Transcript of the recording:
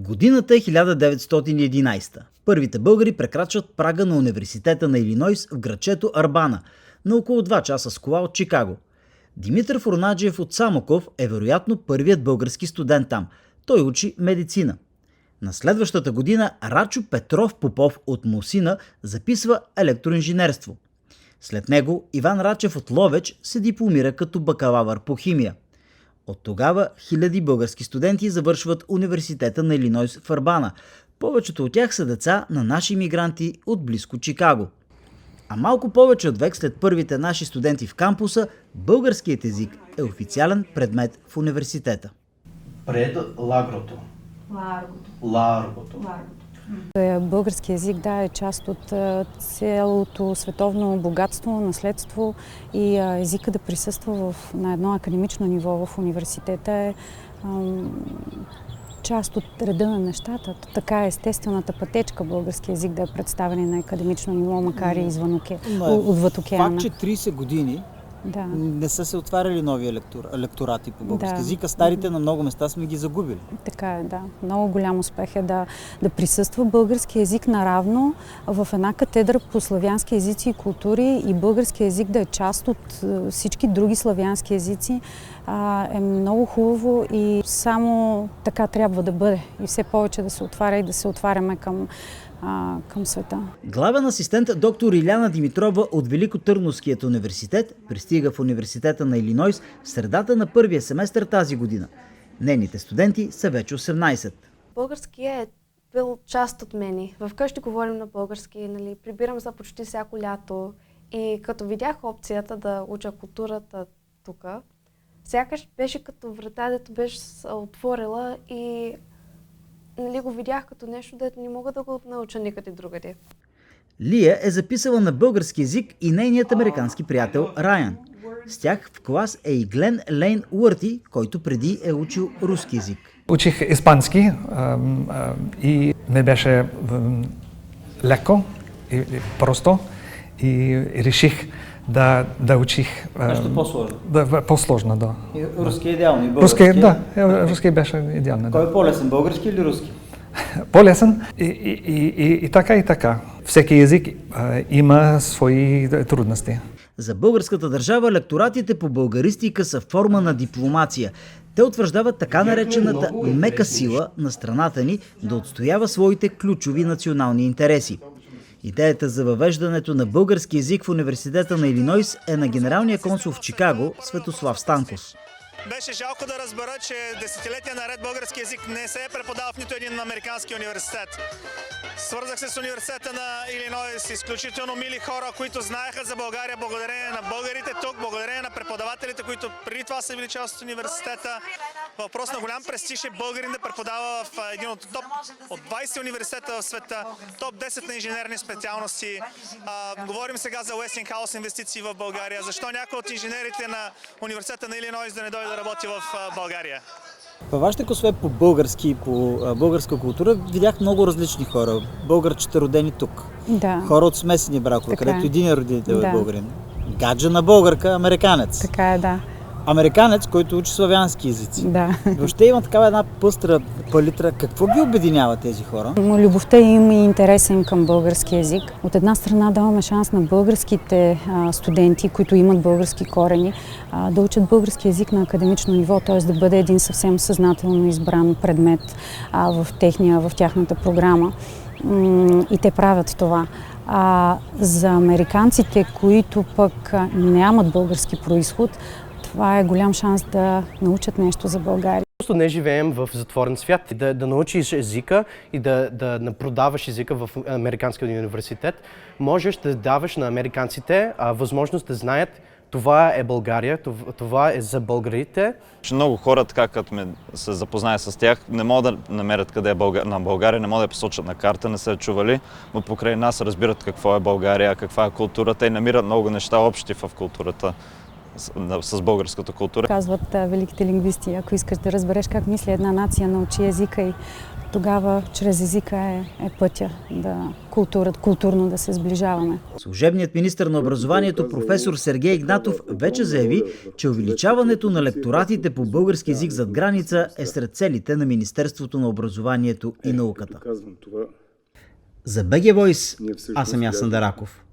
Годината е 1911. Първите българи прекрачват прага на университета на Илинойс в градчето Арбана, на около 2 часа с кола от Чикаго. Димитър Фурнаджиев от Самоков е вероятно първият български студент там. Той учи медицина. На следващата година Рачо Петров Попов от Мусина записва електроинженерство. След него Иван Рачев от Ловеч се дипломира като бакалавър по химия. От тогава хиляди български студенти завършват университета на Илинойс в Арбана. Повечето от тях са деца на наши мигранти от близко Чикаго. А малко повече от век след първите наши студенти в кампуса, българският език е официален предмет в университета. Пред лагрото. Ларгото. Български език, да, е част от цялото световно богатство, наследство и езика да присъства на едно академично ниво в университета е част от реда на нещата. Така е естествената пътечка български език да е представен на академично ниво, макар и отвъд океана. Факт, че 30 години не са се отваряли нови лекторати по български език, а старите на много места сме ги загубили. Така е, да. Много голям успех е да присъства български език наравно в една катедра по славянски езици и култури и български език да е част от всички други славянски езици. Е много хубаво и само така трябва да бъде. И все повече да се отваря и да се отваряме към света. Главен асистент доктор Иляна Димитрова от Великотърновският университет пристига в университета на Илинойс в средата на първия семестър тази година. Нейните студенти са вече 18. Български е бил част от мен. Вкъщи говорим на български, прибирам се почти всяко лято. И като видях опцията да уча културата тук, сякаш беше като врата, дето беше отворила и го видях като нещо, дето не мога да го науча никъде другаде. Лия е записала на български език и нейният американски приятел Райан. С тях в клас е и Глен Лейн Уърти, който преди е учил руски език. Учих испански и не беше леко и просто и реших да учих... Нещо по-сложно. По-сложно, да. И руски е идеално, и български? Руски беше идеално. Кой е по-лесен, български или руски? По-лесен и така. Всеки език има свои трудности. За българската държава лекторатите по българистика са форма на дипломация. Те утвърждават така наречената мека сила на страната ни да отстоява своите ключови национални интереси. Идеята за въвеждането на български език в университета на Илинойс е на генералния консул в Чикаго Светослав Станков. Беше жалко да разбера, че десетилетия наред български език не се е преподавал в нито един американски университет. Свързах се с университета на Илинойс, изключително мили хора, които знаеха за България благодарение на българите тук, благодарение на преподавателите, които преди това са били част от университета. Въпрос на голям престиж е българин да преподава в един от топ от 20 университета в света, топ 10 на инженерни специалности. Говорим сега за Westinghouse инвестиции в България. Защо някой от инженерите на университета на Илинойс да не дойде да работи в България? Във вашите класове по български и по българска култура видях много различни хора. Българчета родени тук. Да. Хора от смесени бракове, където един родител е българин. Гаджа на българка, американец. Така е, да. Американец, който учи славянски езици. Да. Въобще има такава една пъстра палитра. Какво ги обединява тези хора? Любовта им и интереса им към български език. От една страна даваме шанс на българските студенти, които имат български корени, да учат български език на академично ниво, т.е. да бъде един съвсем съзнателно избран предмет в тяхната програма. И те правят това. За американците, които пък нямат български произход, това е голям шанс да научат нещо за България. Просто не живеем в затворен свят. Да научиш езика и да продаваш езика в Американския университет, можеш да даваш на американците възможност да знаят това е България, това е за българите. Много хора, така като се запозная с тях, не могат да намерят къде е на България, не могат да я посочат на карта, не са чували, но покрай нас разбират какво е България, каква е културата и намират много неща общи в културата. С българската култура. Казват великите лингвисти, ако искаш да разбереш как мисли една нация, научи езика и Тогава чрез езика е пътя да културно да се сближаваме. Служебният министър на образованието професор Сергей Игнатов вече заяви, че увеличаването на лекторатите по български език зад граница е сред целите на Министерството на образованието и науката. За BG Voice, аз съм Ясен Дараков.